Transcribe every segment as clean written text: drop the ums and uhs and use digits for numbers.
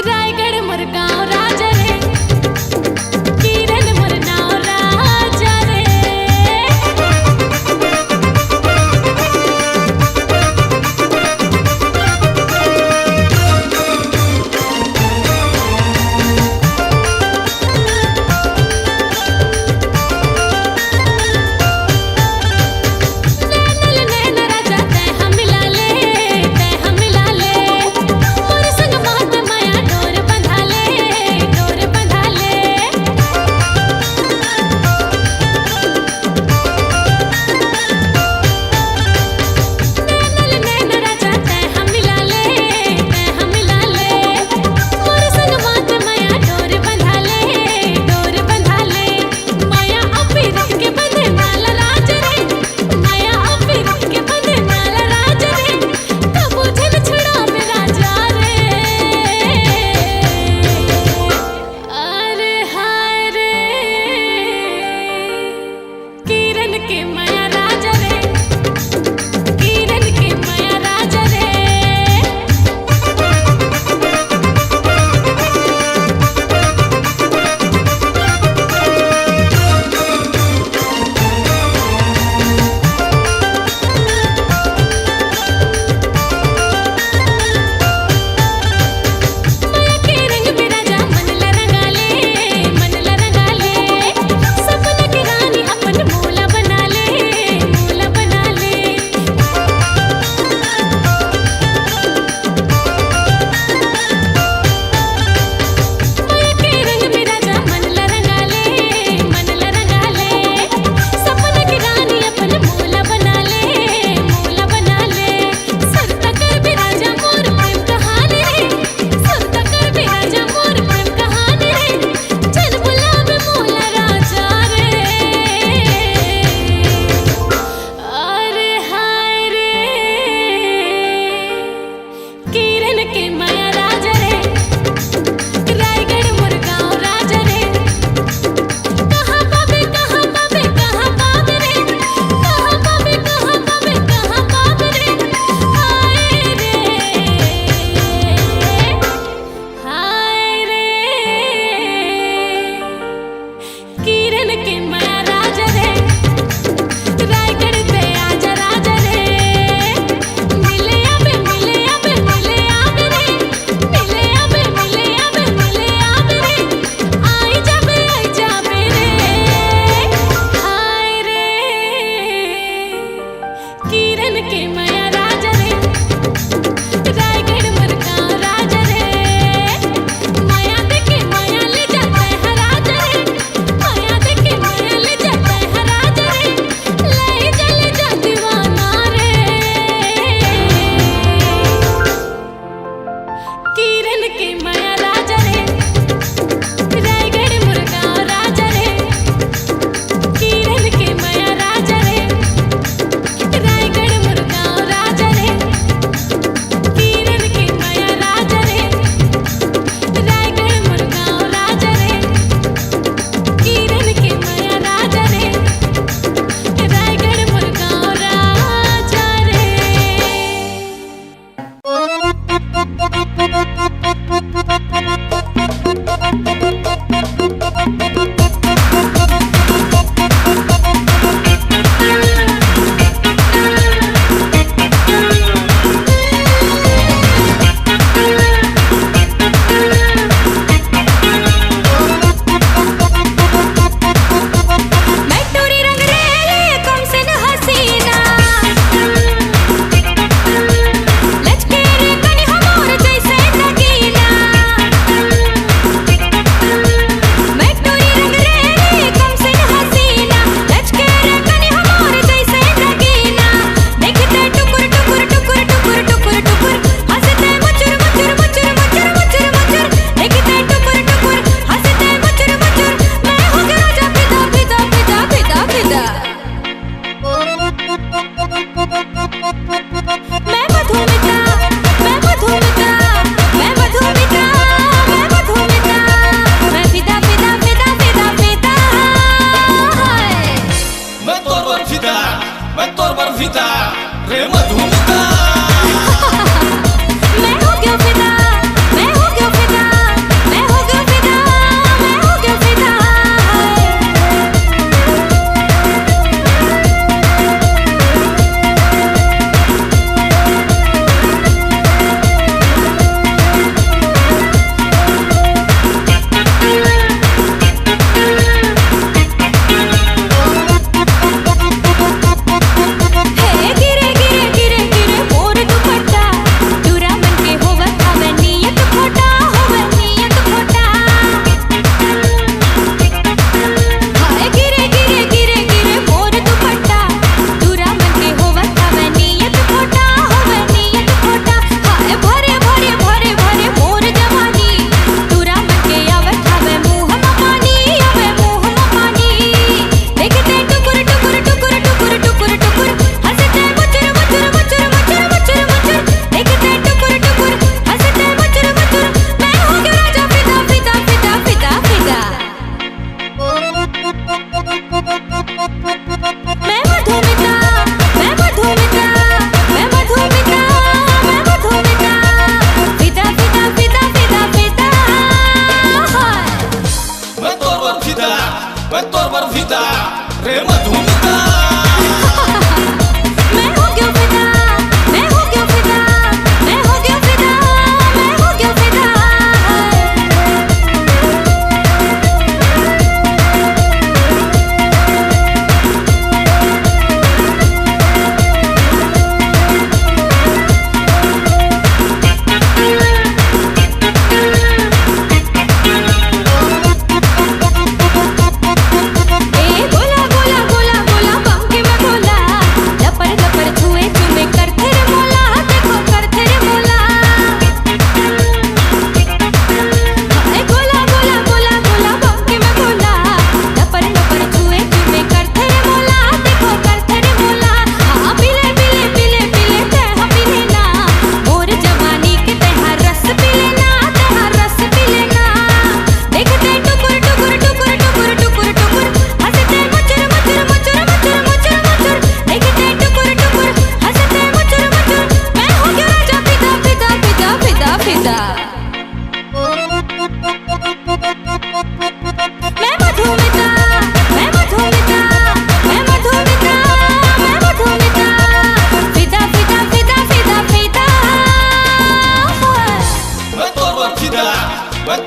रायगढ़ मोर गाँव राजा रे, किरण मोर नाव राजा रे।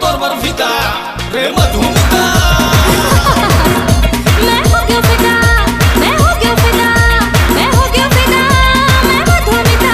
तोर बर्फीता रे मधुमिता मैं हो गया फिदा, मैं हो गया फिदा, मैं हो गया फिदा, मैं मधुमिता।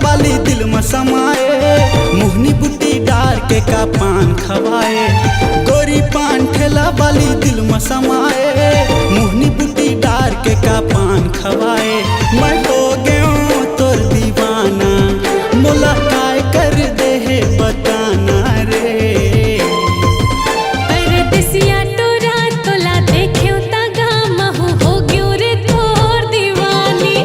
वाली दिल में समाए, मोहनी बुट्टी डार के का पान खवाए। गोरी पान ठेला वाली दिल में समाए, मोहनी बुट्टी डार के का पान खवाए। मैं हो गया तोर दीवाना, मोला काय कर दे है बताना रे। परदेसिया टोरा तोला देख्यो ता गामहु हो गयो रे तोर दीवानी।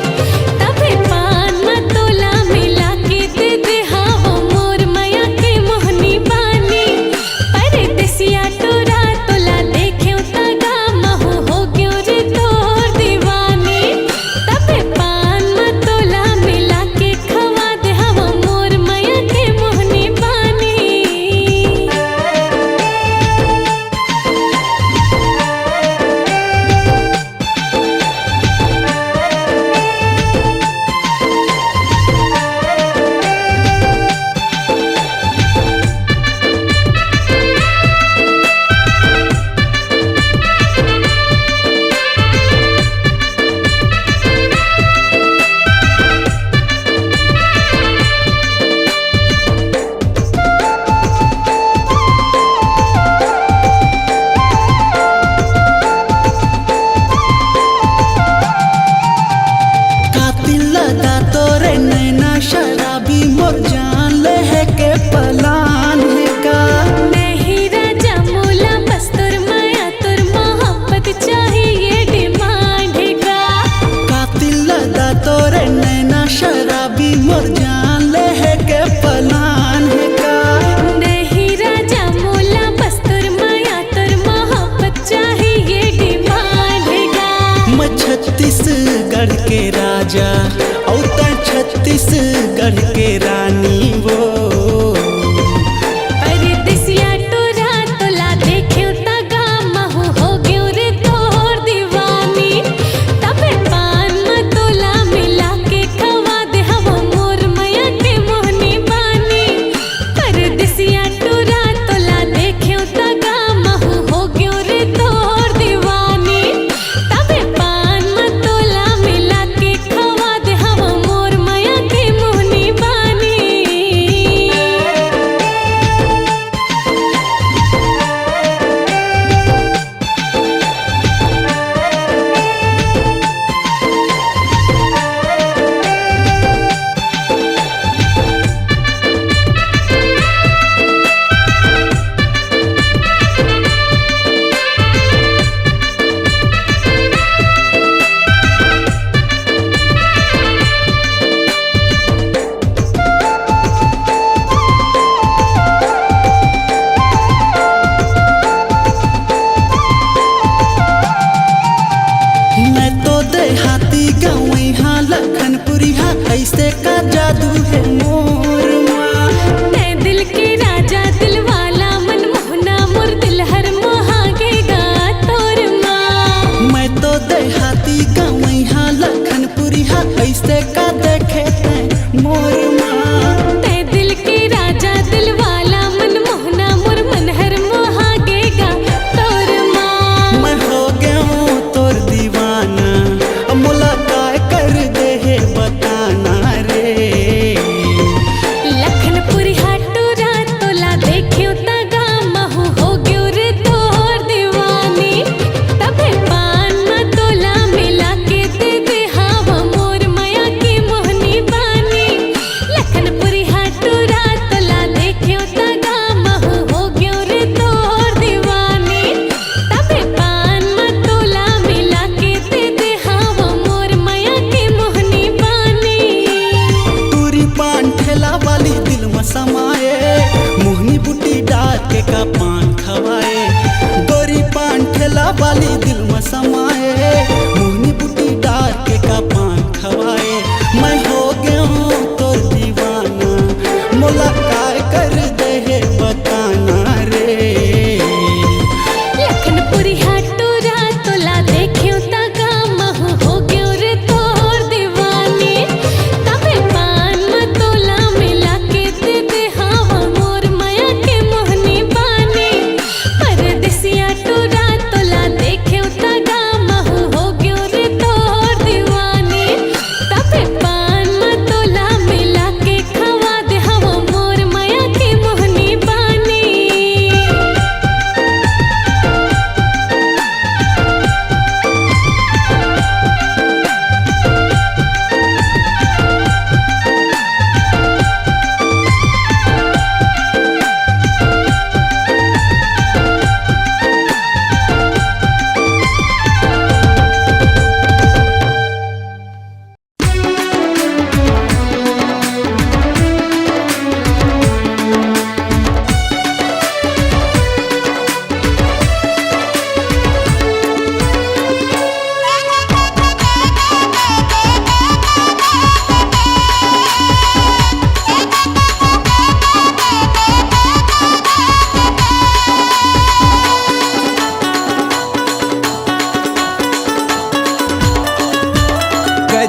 तबे पान में तोला मिला के दे दे हावो मोर माया के मोहनी बानी। परदेसिया टोरा तोला देख्यो ता गामहु हो गयो रे तोर दीवानी। तबे पान में तोला मिला के खवा दे हावो मोर माया के मोहनी बानी। कातिल लदा तोरे नैना शराबी मोर जान ले है के पलान है का। नहीं राजा मोला बस तुर माया तुर मोहब्बत चाहिए डिमांड का। कातिल लदा तोरे नैना शराबी मोर जान ले है के पलान है का। नहीं राजा मोला बस तुर माया तुर मोहब्बत चाहिए डिमांड का। मैं छत्तीसगढ़ के राजा और तै छत्तीसगढ़ के रानी वो। परदेसिया टोरा तोला देख्यो ता गामहु हो गयो रे तोर दीवानी। तबे पान में तोला मिला के खवा दे हावो मोर माया के मोहनी बानी। परदेसिया टोरा तोला देख्यो ता गामहु हो गयो रे तोर दीवानी। तबे पान में तोला मिला के खवा दे हावो मोर माया के मोहनी बानी।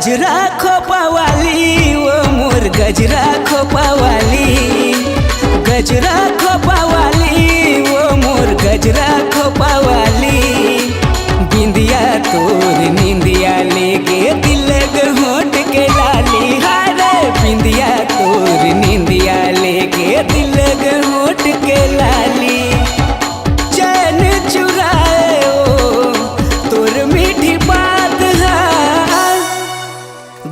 गजरा खोपावाली वो मोर गजरा खोपावाली, गजरा खोपावाली वो मोर गजरा खोपावाली। बिंदिया तोर निंदिया लेके दिल होट के लाली, हारे बिंदिया तोर निंदिया लेके दिल होट के लाली। चैन चुराए ओ तोर मीठी बात है,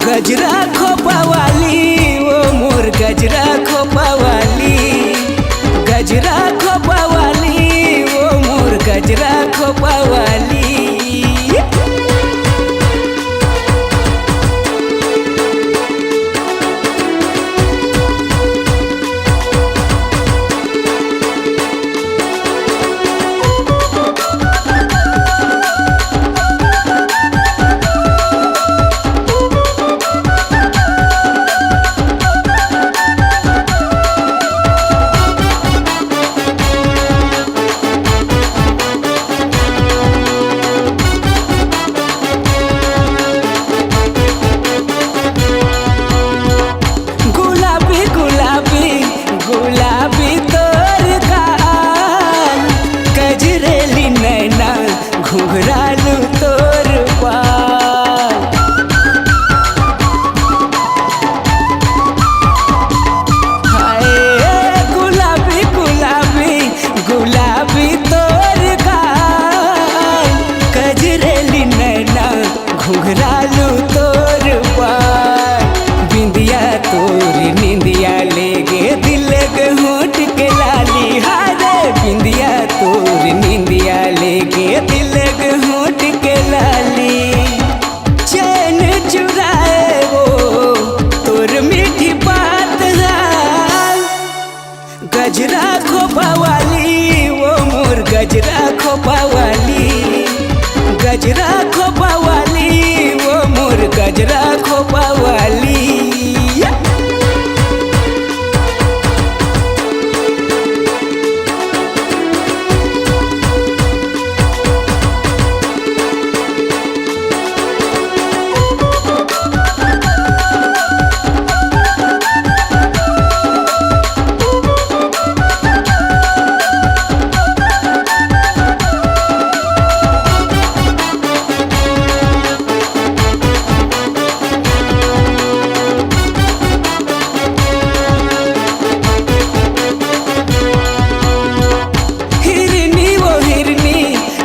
गजरा खोपावाली वो मोर गजरा खोपावाली, गजरा खोपावाली वो मोर गजरा खोपावाली। घुघरालू तोर पाल, हाय गुलाबी गुलाबी गुलाबी तोर गाल, कजरेली नैना घुघरालू तोर पाल। बिंदिया तोर निंदिया लेगे दिल होट के लाली, हारे बिंदिया तोर निंदिया लेगे दिल होट के लाली। चैन चुराए वो तोर मीठी बात है, गजरा खोपावाली वो मोर गजरा खोपावाली, गजरा खोपावाली वो मोर गजरा खोपावाली।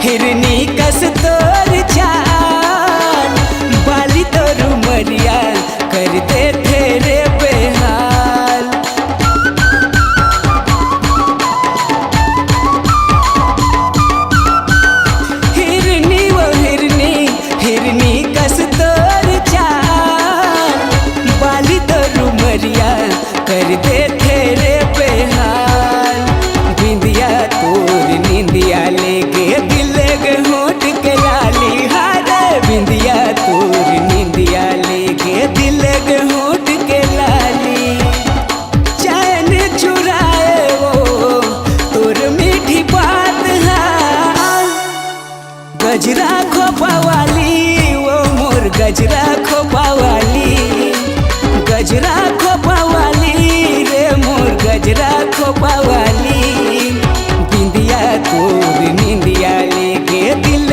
हिरनी कस तोर चाल, बाली तोर उमरिया कर दे तेरे बेहाल। हिरनी वो हिरनी हिरनी कस तोर चाल, बाली तोर उमरिया कर दे तेरे बेहाल। बिंदिया तोर निंदिया लेके होट के लाली, हारे बिंदिया तोर निंदिया लेके दिल होट के लाली। चैन चुराए वो तोर मीठी बात है, गजरा खोपावाली वो मोर गजरा खोपावाली, गजरा खोपावाली रे मोर गजरा खोपावाली। बिंदिया तोर निंदिया लेके दिल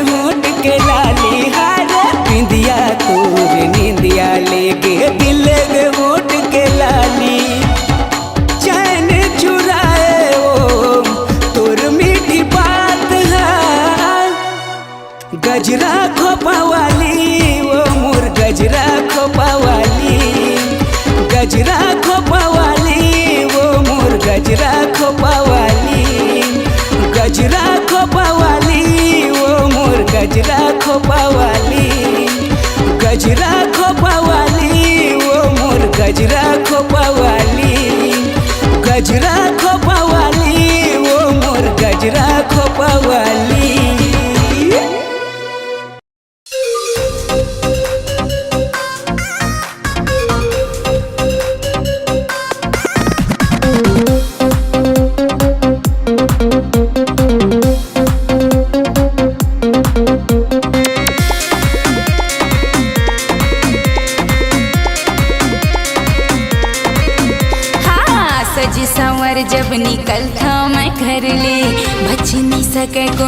होट के लाली, हारे बिंदिया तोर निंदिया लेके दिल होट के लाली। चैन चुराए वो तोर मीठी बात है, गजरा खोपावाली वो मोर गजरा खोपावाली, गजरा खोपावाली वो मोर गजरा खोपावाली, गजरा खोपावाली वो मोर गजरा खोपावाली, गजरा खोपावाली वो मोर गजरा खोपावाली, गजरा खोपावाली वो मोर गजरा खोपावाली।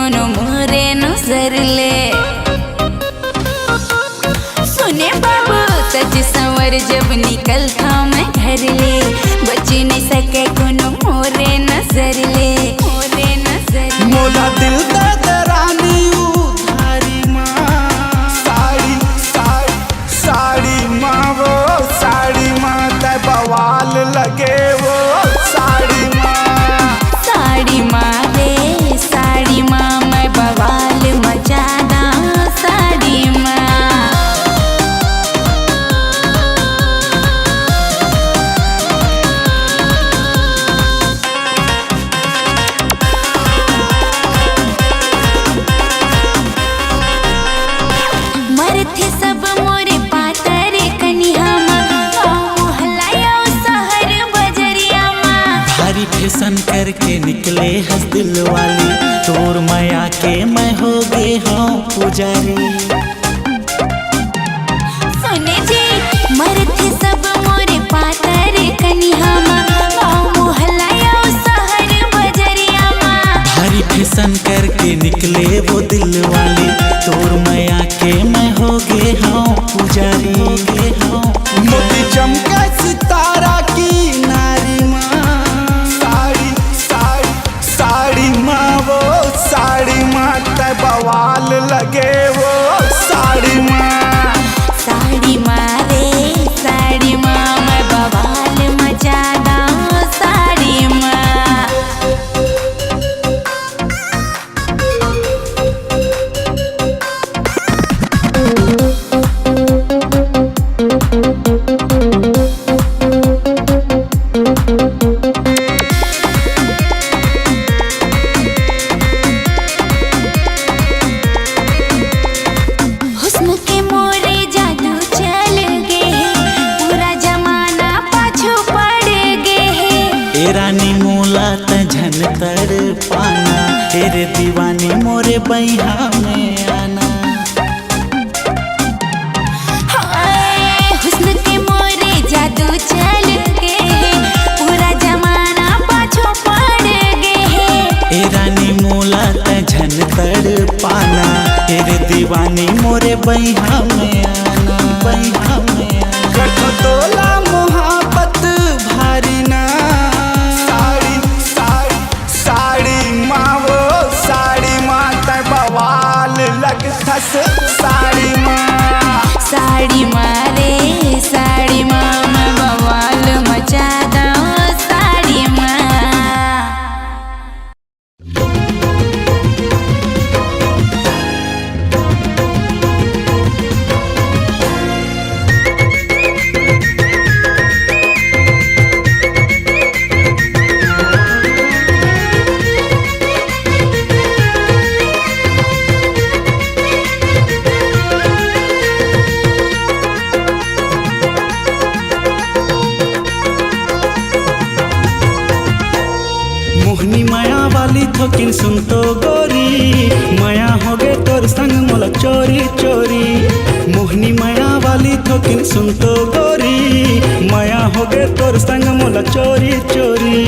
कोनो मोरे नजर ले। सुने बाबू सच संवर जब निकलता मैं घर ले, बच नहीं सके कोनो मोरे नजर ले, मोरे नजर ले। मोला दिल दे दे रानी उधारी माँ, साड़ी साड़ी साड़ी माँ वो साड़ी माँ ते बवाल लगे वो साड़ी माँ। साड़ी माँ रे साड़ी माँ मैं बवाल मचादा साड़ी माँ। मरथे सब मोरे पातर कनिया मोहलाया शहर बजरिया माँ। भारी फैशन करके निकले हंस दिल वाली, तोर माया के मैं हो गए हाँ पुजारी। सुने जी मरथे सब मोरे पातर कनिया मोहलाया शहर बजरिया माँ। भारी फैशन करके निकले वो दिल वाली, तोर माया के मैं हो गए हाँ पुजारी, हो गए हाँ मोती चमके सितारा की नारी माँ। साड़ी साड़ी साड़ी माँ वो साड़ी माँ ते बवाल लगे वो साड़ी माँ। साड़ी माँ रे साड़ी माँ मैं बवाल मचादा साड़ी माँ। हुस्न के मोरे जादू चल गए, पूरा जमाना पाछू पड़ गए। ए रानी मोला त झन तर पाना, तेरे दीवानी मोरे बैहा में आना। हाय, हुस्न के मोरे जादू चल गए, पूरा जमाना पाछू पड़ गए। ए रानी मोला त झन तर पाना, तेरे दीवानी मोरे बैहा में आना, बैहा में आना। कठो तोला मोहब्बत भारी ना, साड़ी साड़ी साड़ी माँ वो साड़ी माँ ते बवाल लगथस साड़ी माँ। साड़ी माँ रे साड़ी माँ मैं बवाल मचादा साड़ी माँ। मोहनी माया वाली थोकिन सुन तो गोरी, माया हो गे तोर संग मोला चोरी चोरी। मोहनी माया वाली थोकिन सुन तो गोरी, माया हो गे तोर संग मोला चोरी चोरी।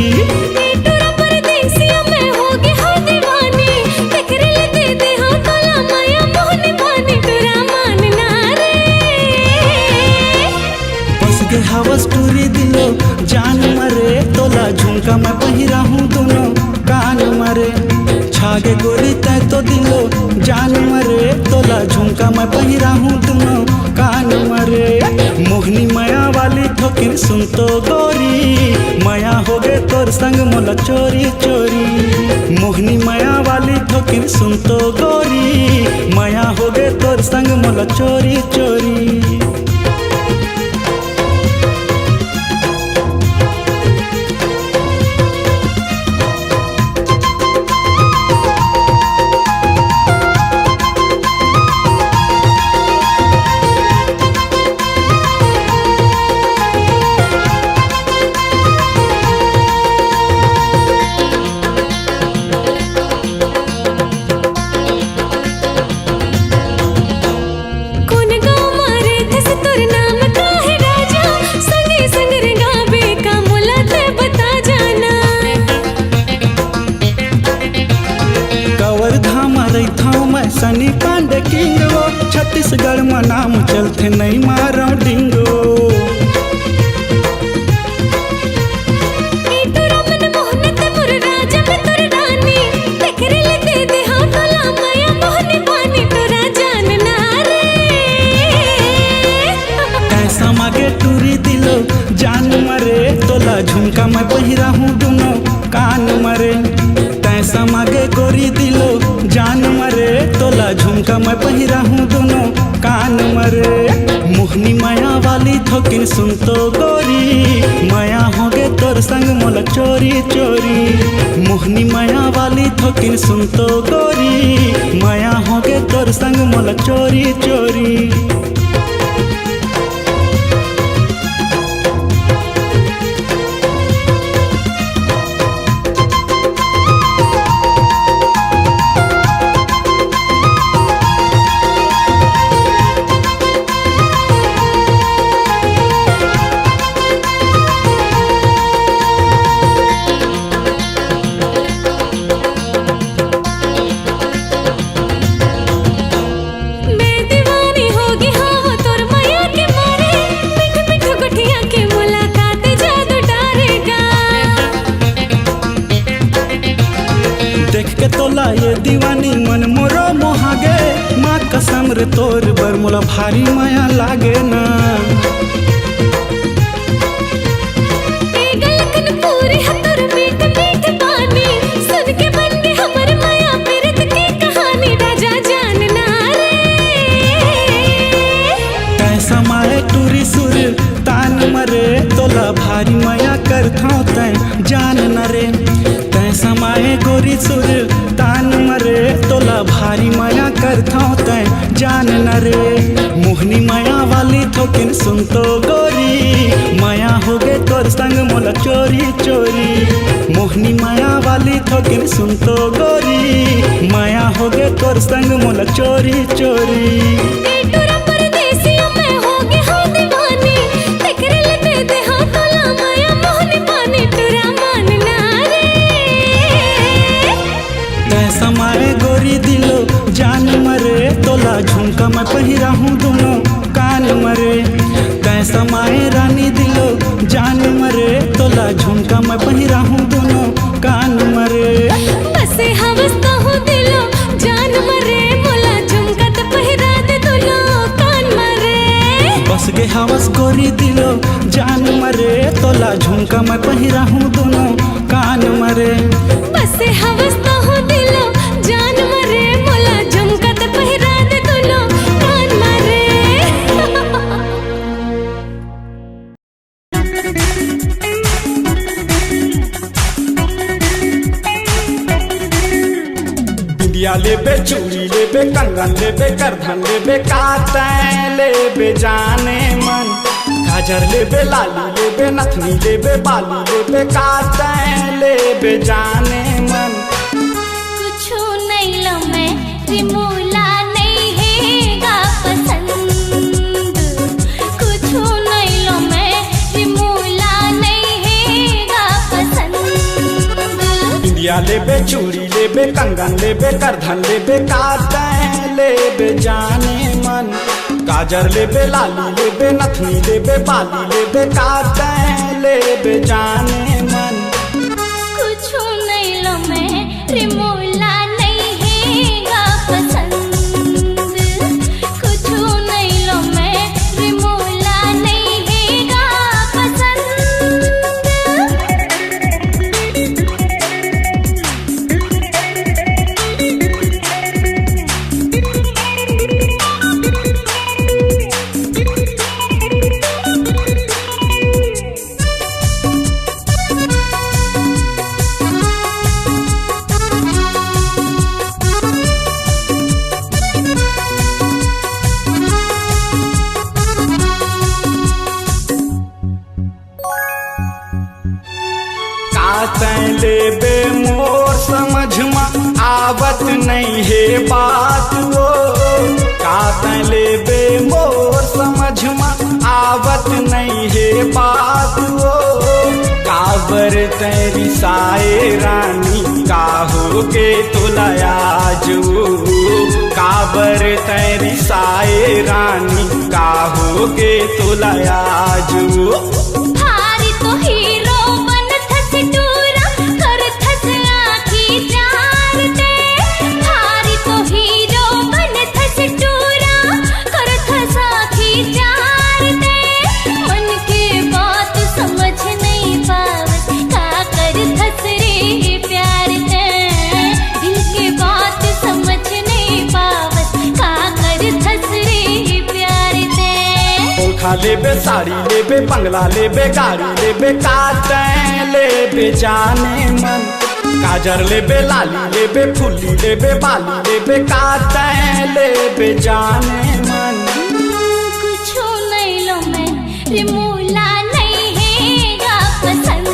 टोरा परदेसिया मैं होगी हाँ दीवानी, फिक्र ले दे दे हाँ तोला माया मोहनी बानी टोरा मानना रे। बस गे हवस टूरी दिलो जान मरे, तोला झुमका मैं पहिरा हूँ दोनों कान मरे। छागे गोरी तय तो दिलो जान मरे, तोला झुमका मैं पहिरा हूँ दोनों कान मरे। मोहनी माया वाली ठोकिन सुन तो गोरी, माया हो गे तोर संग मोला चोरी चोरी। मोहनी माया वाली ठोकिन सुन तो गोरी, माया हो गे तोर संग मोला चोरी चोरी। कोन गाँव सनी पांडे किंग वो छत्तीसगढ़ में नाम चलते नहीं मारो डिंगो जान मरे तोला झुमका मैं पहिरा हूँ दोनों कान मरे तैसा मागे गोरी दिलो जान मरे तोला झुमका मैं पहिरा हूँ दोनों कान मरे मोहनी माया वाली थोकिन सुन तो गोरी माया होगे तोर संग मोला चोरी चोरी मोहनी माया वाली थोकिन सुन तो गोरी माया होगे तोर संग मोला चोरी चोरी तोला ये दीवानी मन मोरो मोहागे माँ कसम रे तोर बर मोला भारी माया लागे ना पूरी हतर मीठ मीठ पानी सुन के बन के हमर माया प्रीत की कहानी राजा जानना रे कैसा माए टूरी सुर तान मरे तोला भारी माया करथा तै जान न रे कैसा माए गोरी सुर तान मरे तोला भारी माया करथा तै जान न रे मोहनी माया वाली थोकिन सुन तो गोरी माया हो गे तोर संग मोला चोरी चोरी मोहनी माया वाली थोकिन सुन तो गोरी माया हो गे तोर संग मोला चोरी चोरी समाए गोरी दिलो जान मरे तोला झुमका मैं पहिरा हूँ दोनों कान मरे तै समाए रानी दिलो जान मरे तोला झुमका मैं पहिरा हूँ दोनों कान मरे बसे हवस हूँ दिलो जान मरे मोला झुमका तो पहिरा दे दोनों कान मरे बस गे हवस गोरी दिलो जान मरे तोला झुमका मैं पहिरा हूँ दोनों कान मरे बसे हवस हूँ दिलो जान मरे मोला झुमका तो पहिरा दे दोनों कान मरे बिंदिया लेबे चूड़ी लेबे कंगन लेबे करधन लेबे कातैं लेबे जाने मन गाजर लेबे लाली लेबे नथनी लेबे बाली लेबे कातैं लेबे जाने मन कुछ नहीं लो मैं रिमूला नहीं हैगा पसंद कुछ नहीं लो मैं रिमूला नहीं हैगा पसंद बिंदिया लेबे चूड़ी लेबे कंगन लेबे करधन लेबे कातैं लेबे जाने मन गाजर लेबे लाली लेबे नथनी लेबे बाली लेबे कातैं लेबे जाने मन कुछ नहीं लो मैं रिमूला नहीं हैगा पसंद कुछ नहीं लो मैं रिमूला नहीं हैगा पसंद कातैं लेबे मोर समझ में आवत नहीं है बात वो कातैं लेबे मोर समझ में आवत नहीं है बात वो काबर तेरी साए रानी काहो के तुलाया जो का प्यार तेरी साए रानी का होगे तोला आजू हारी तो हीरो बन थस टूरा कर थस आखी जार दे हारी तो हीरो बन थस टूरा कर थस आखी जार दे मन के बात समझ नहीं पावत का कर थस रे प्यार दे दिल के बात समझ नहीं पावत का कर थस रे प्यार दे खा लेबे साड़ी लेबे बंगला लेबे गाड़ी लेबे काटे लेबे जाने मन काजर लेबे लाली लेबे फुल्ली लेबे बाली लेबे काटे लेबे जाने मन कुछ नहीं लो मैं रे मूला नहीं है गा पसंद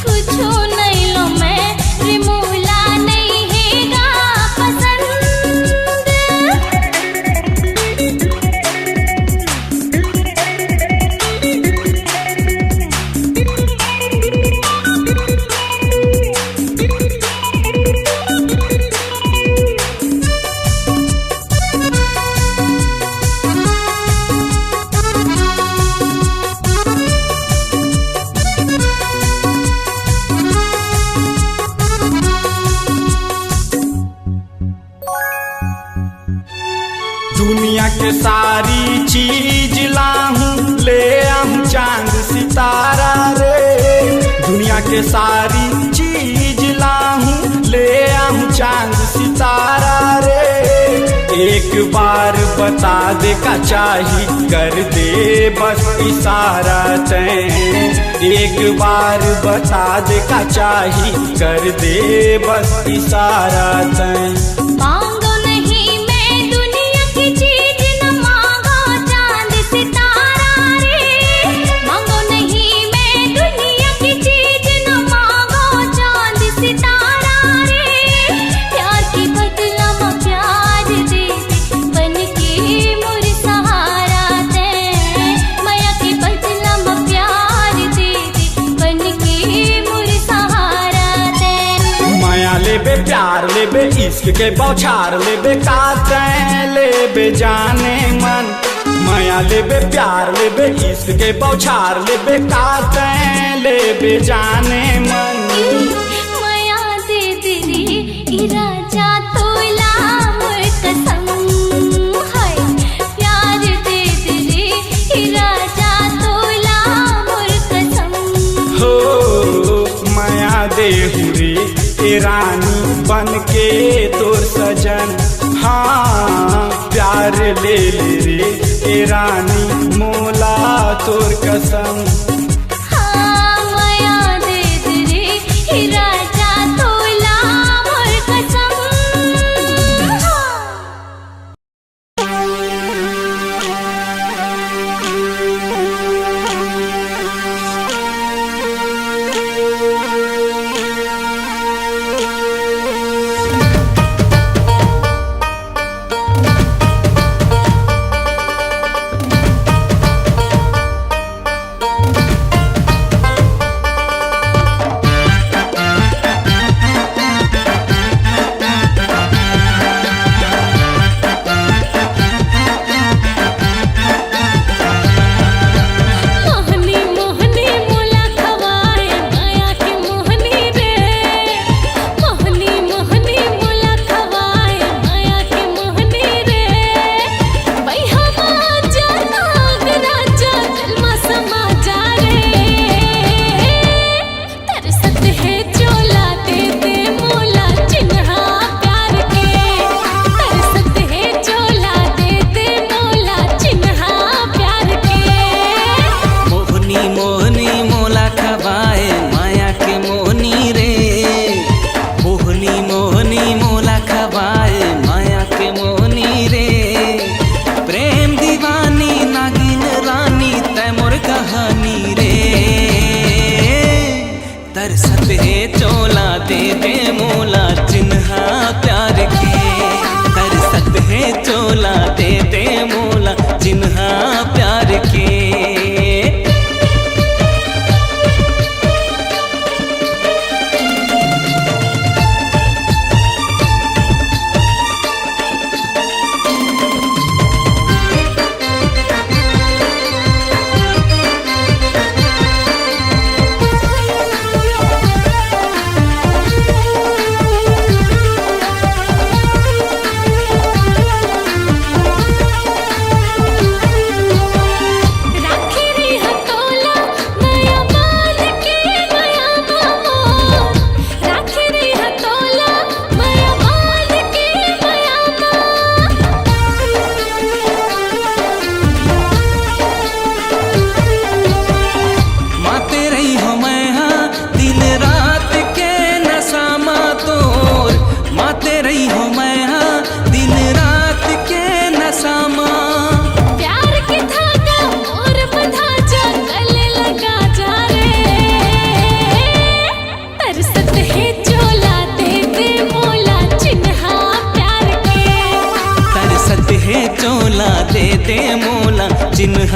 कुछ नहीं लो मैं रे मूला नहीं है गा पसंद दुनिया के सारी चीज लाहूं ले आऊं चांद सितारा रे दुनिया के सारी चीज लाहूं ले आऊं चांद सितारा रे एक बार बता दे का चाही कर दे बस इशारा तैं एक बार बता दे का चाही कर दे बस इशारा तैं मांगो नहीं मैं दुनिया की चीज न मांगो चांद सितारा रे मांगो नहीं मैं दुनिया की चीज न मांगो चांद सितारा रे प्यार की बदला में प्यार दे बन के मोर सहारा दे माया की बदला में प्यार दे बन के मोर सहारा दे माया लेबे प्यार लेबे इश्क के बौछार लेबे काटे लेबे जाने मन माया लेबे प्यार लेबे इश्क के बौछार लेबे काटे लेबे जाने मन माया दे दे रे ई राजा तोला मोर कसम हाय प्यार दे दे रे ई राजा तोला मोर कसम हो माया दे हुरे ए रानी बन के तोर सजन हाँ प्यार ले ले रे ए रानी मोला तोर कसम हाँ माया दे दे रे ई राजा तोला मोर कसम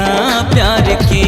चिन्हा प्यार के।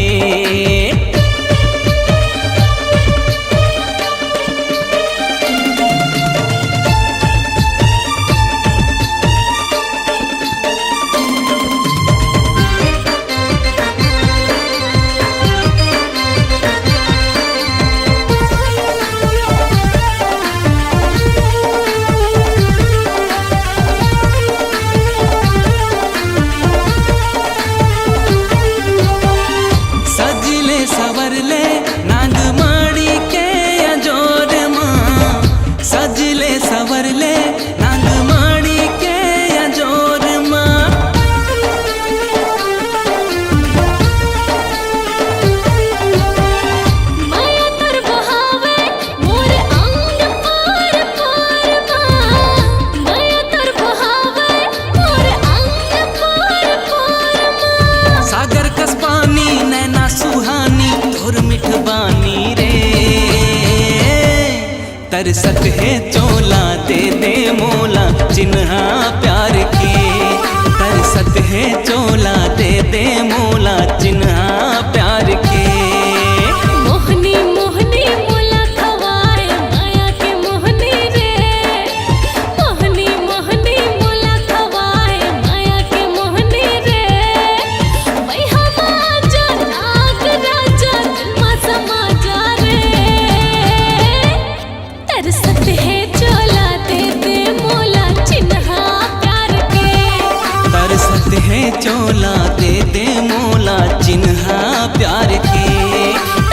तरसत है चोला दे दे मोला चिन्हा प्यार के। तरसत है चोला दे दे मोला चिन्हा प्यार के। मोहनी मोहनी मोला खवाए माया के मोहनी रे। मोहनी मोहनी मोला खवाए माया के मोहनी रे। मैहा माजा नाग राजा दिलमा समाजा रे। तरसत है चोला दे दे मोला चिन्हा प्यार के। तरसत है चोला दे दे मोला चिन्हा प्यार के।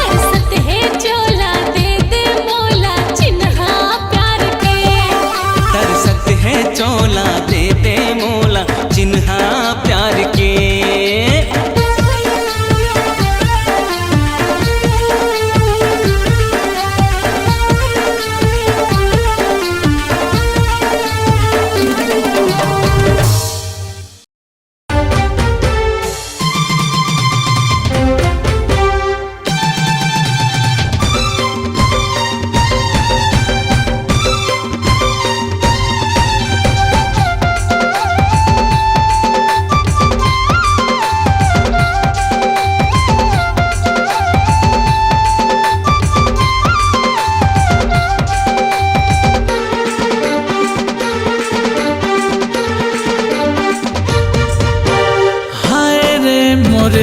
तरसत है चोला दे दे मोला चिन्हा प्यार के। तरसत है चोला दे दे मोला चिन्हा प्यार के।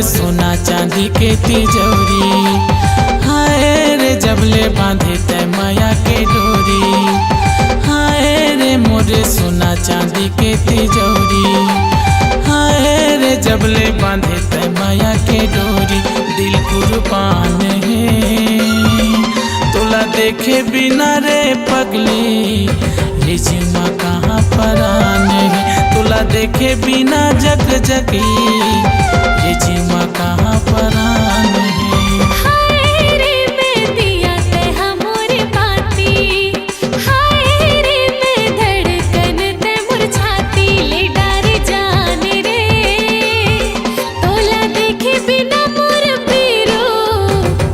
सोना चांदी के तिजोरी, हाय रे जबले बांधे तय माया के डोरी। हाय रे मोरे सोना चांदी के तिजोरी, हाय रे जबले बांधे तय माया के डोरी। दिल कुर्बान है तोला देखे बिना रे पगली, ये जीवा कहाँ परान है। तोला देखे बिना जग जगी, ये जीवा कहाँ परान है। हाय रे मैं दिया ते हमरे बाती, हाय रे मैं धड़कन ते मोर छाती ले डार जाने रे। तोला देखे बिना मोर पीरो,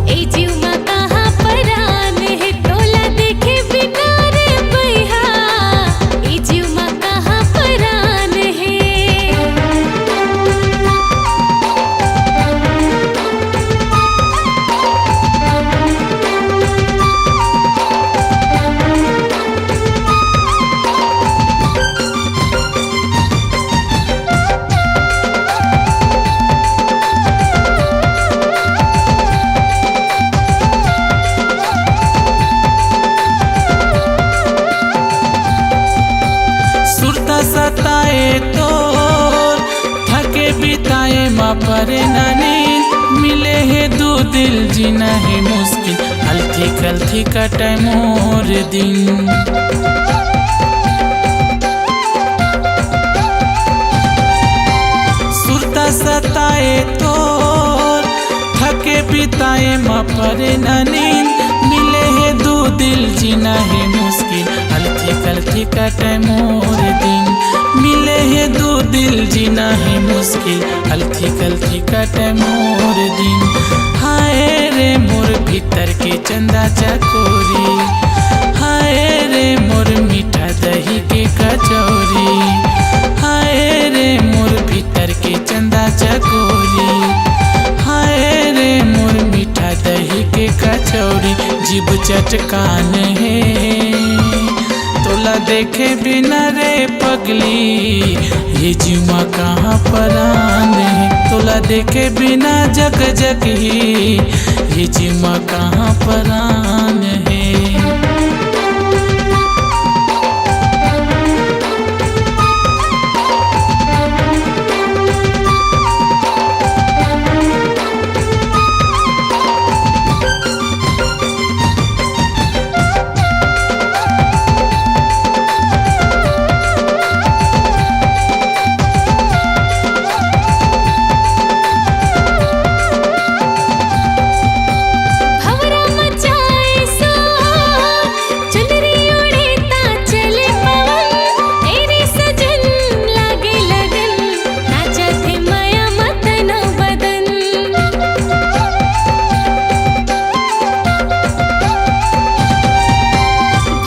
ए जीवा कहाँ परान है। तोला देखे बिना रे भैया, ए जीवा कहाँ परान है। सुरता सताए तो थके बिताए माँ परे ना नींद। मिले है दो दिल जीना है मुश्किल, हल्की कल्थी कटे मोर दिन। सुरता सताए तो थके बिताए माँ परे ना नींद। मिले है दो दिल जीना है मुश्किल, हल्की कल्थी कटे मोर दिन। मिले है दो दिल जीना है मुश्किल, हल्की कल्थी कटे मोर दिन। हाय रे मोर भीतर के चंदा चकोरी, हाय रे मोर मीठा दही के कचौरी। हाय रे मोर भीतर के चंदा चकोरी, कचौड़ी जीभ चटकान है। तोला देखे बिना रे पगली ये जुमा कहाँ परान है। तोला देखे बिना जग जग ही ये जुमा कहाँ परान है। भंवरा मचाए सो चुनरी उड़े ता चले पवन तेरे सजन लागे लगन नाचत है माया मतन बदन।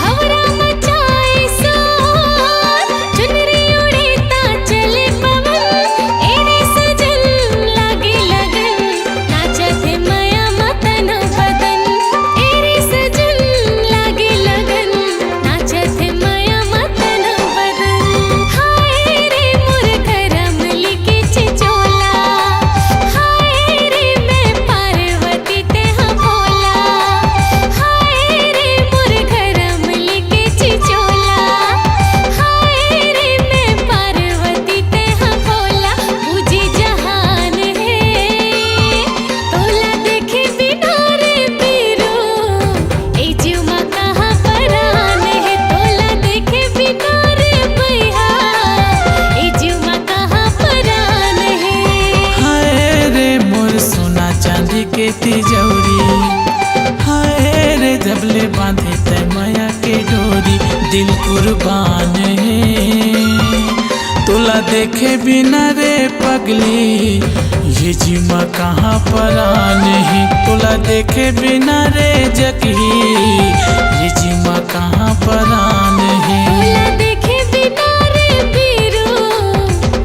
भंवरा मचाए सो चुनरी उड़े ता चले पवन तेरे सजन लागे लगन नाचत है माया मतन बदन। तेरे सजन लागे लगन नाचत है माया मतन बदन। हाय रे मोर करम लिखे चिचोला हाय रे मैं पार्वती तेहा भोला। हाय रे मोर करम लिखे चिचोला हाय रे मैं पार्वती तेहा भोला। पूजी जहान है तोला देखे बिना रे पीरो ए जुमा कहाँ परान है। तोला देखे बिना रे भैया ए जुमा कहाँ परान है। हाय रे मोर सोना चांदी के तिजौरी हाय रे जबले बांधे तय माया के डोरी दिल कुर्बान है। तोला देखे बिना रे पगली ये जुमा कहाँ परान है। तोला देखे बिना रे जगी ये जुमा कहाँ परान है। तोला देखे बिना रे पीरो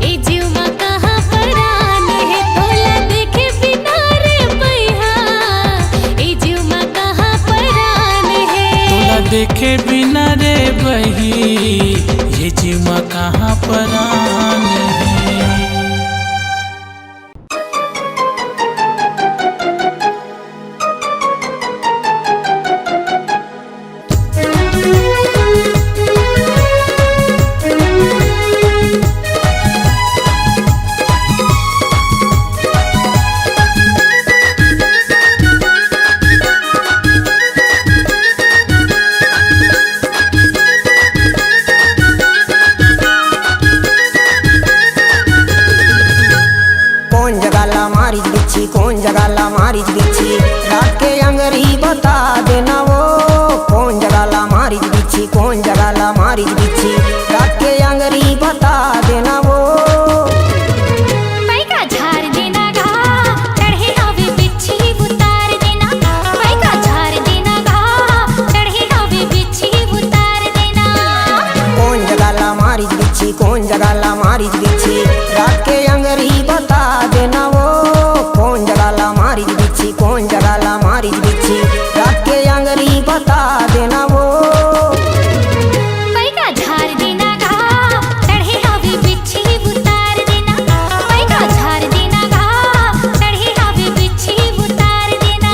ए जुमा कहाँ परान है। तोला देखे बिना रे भैया ए जुमा कहाँ परान है। तोला देखे बिना रे बही ये जुमा कहाँ परान है। कौन जगाला मारिच बिच्छी कौन जगाला मारिच बिच्छी रात के अंगरी बता देना वो। कौन जगाला मारिच बिच्छी कौन जगाला मारिच बिच्छी रात के अंगरी बता देना वो। पैका झाड़ देना गा चढ़े हवे बिच्छी उतार देना। पैका झाड़ देना गा चढ़े हवे बिच्छी उतार देना। कौन जगाला मारिच बिच्छी कौन जगाला मारिच बिच्छी रात के अंगरी बता देना वो। कौन जगाला मारिच बिच्छी कौन जगाला मारिच बिच्छी रात के अंगरी बता देना वो। पैका झाड़ देना गा चढ़े हवे बिच्छी उतार देना। पैका झाड़ देना गा चढ़े हवे बिच्छी उतार देना।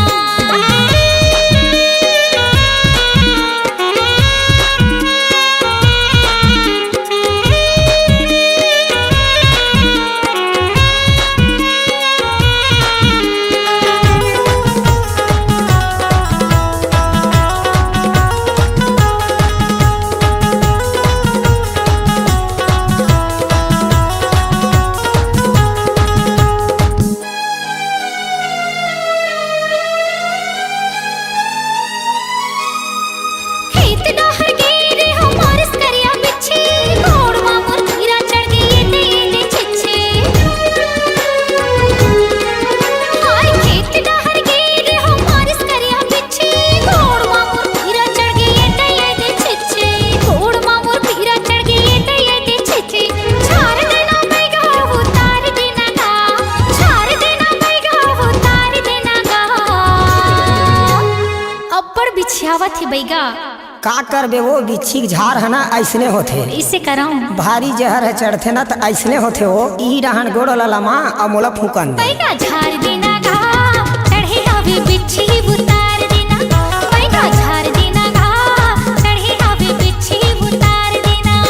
आवत ही बैगा। का करबे वो बिच्छी के झाड़ है ना ऐसने होते। इससे कराऊं भारी जहर है चढ़ते ना तो ऐसने होते हो। ई रहन गोड़ लमा और मोला फूकन दे। बैगा झाड़ देना घा चढ़े हवे बिच्छी उतार देना। बैगा झाड़ देना घा चढ़े हवे बिच्छी उतार देना।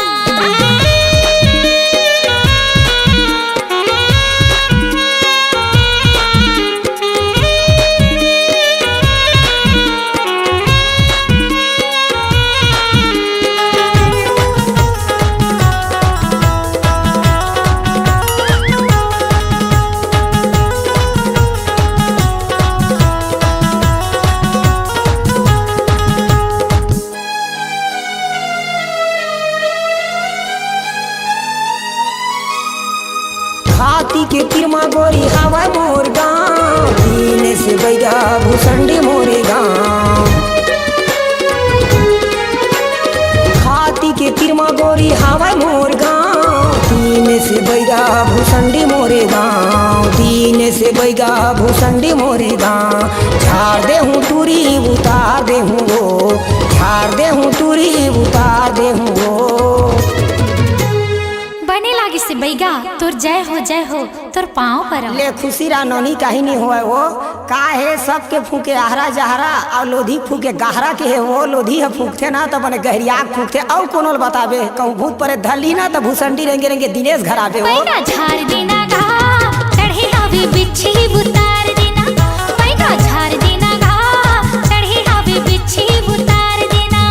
हाथी के तिरमा गोरी हवा मोर गाँव दीने से बैगा भूसंडी मोरे गाँव। हाथी के तिरमा गोरी हवा मोर गाँव दीने से बैगा भूसंडी मोरे गाँव। दीने से बैगा भूसंडी मोरे गाँव। झाड़ दे हूँ टूरी उतार दे हूँ वो। झाड़ दे हूँ टूरी उतार दे हूँ वो। बने लागे से बैगा तोर जय हो तोर पाँव पर ले खुशी रानोनी काहे नहीं हुआ वो। का है सबके फूके आहरा जहरा और लोधी फूके गहरा के है वो। लोधी है फूकते ना तो बने गहरिया फूकते और कोनो बतावे कहूँ भूत परे धली ना तो भूसंडी रेंगे रेंगे दिनेश घर आवे वो। बैगा झाड़ देना घा चढ़े हवे बिच्छी उतार देना। बैगा झाड़ देना घा चढ़े हवे बिच्छी उतार देना।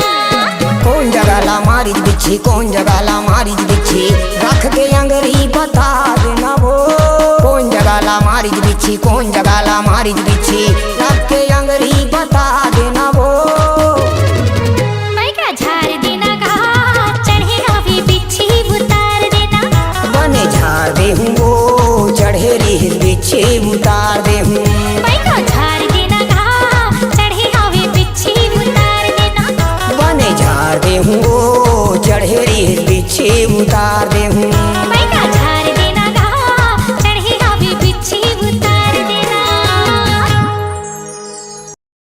कौन जगह ला मारी बिच्छी कौन जगह ला मारी बिच्छी रख के अंगरी बता देना वो। कौन जगह ला मारी बिच्छी कौन जगह ला मारी बिच्छी रख के अंगरी बता देना वो। बैगा झाड़ देना घा चढ़े हवे बिच्छी उतार देना। बने झाड़ दे हूँ वो चढ़े रे बिच्छी उतार दे हूँ। बैगा झाड़ देना घा चढ़े हवे बिच्छी उतार देना। बने झाड़ दे हूँ वो चढ़े रे बिच्छी उतार